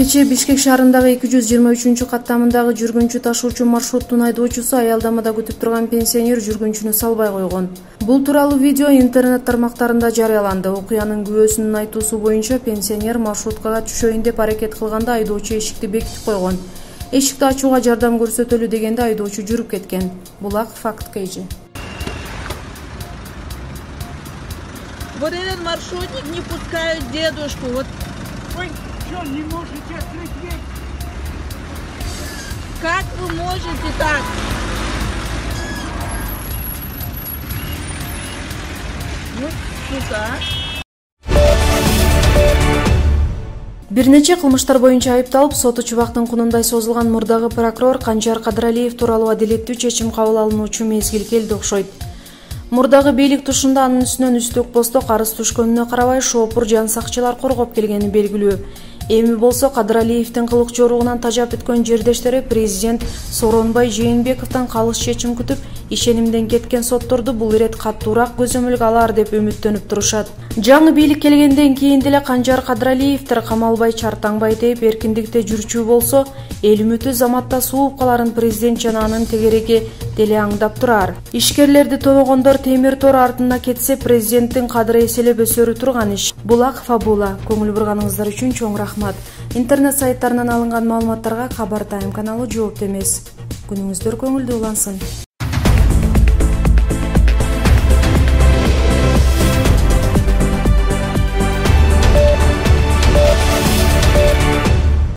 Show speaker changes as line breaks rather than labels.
Кечээ Бишкек шаарындагы 223-каттамындагы жүргүнчү ташуучу маршруттун айдоочусу аялдамада күтүп турган пенсионер жүргүнчүнү салбай койгон. Бул тууралуу видео интернет тармактарында жарыяланды. Окуянын күбөсүнүн айтуусу боюнча пенсионер маршруткага түшөйүн деп аракет кылганда айдоочу эшикти бекитип койгон. Эшикти ачууга жардам көрсөтөлү дегенде айдоочу жүрүп кеткен. Булак факт кейжи.
Вот этот маршрутник не пускают дедушку. Вот.
Вы что, не можете открыть дверь?
Как вы можете так? Вот сюда.
Бир нече кылмыштар боюнча айыпталып, соту чубактын кунундай созулган мурдагы прокурор Канжар Кадыралиев тууралуу адилеттүү чечим кабыл алынуучу мезгил келди окшойт. Мурдагы бийлик тушунда анын үстүнөн үстөк посток арыз түшкөнүнө карабай шоопур жан сакчылар коргоп келгени белгилүү. Эми болсо Кадыралиевдин кылык жоругунан тажап өткөн жердештери президент Сооронбай Жээнбековдон калыс чечим күтүп, ишенимден кеткен сотторду бул ирет каттуураак көзөмөлгө алар деп үмүттөнүп турушат. Жаңы бийлик келгенден кийин деле Канжар Кадыралиевдер камалбай, чартаңбай деп эркиндикте жүрчү болсо, эл үмүтү заматта сууп каларын президент жана анын тегереги деле аңдап турар. Ишкерлерди тоогондор темир тор артына кетсе, президенттин кадыры эселеп өсөрү турган иш. Булак фабула. Көңүл бурганыңыздар үчүн чоң рахмат. Интернет сайттарынан алынган маалыматтарга Кабар Тайм каналы жоопту эмес. Күнүңүздөр көңүлдүү улансын.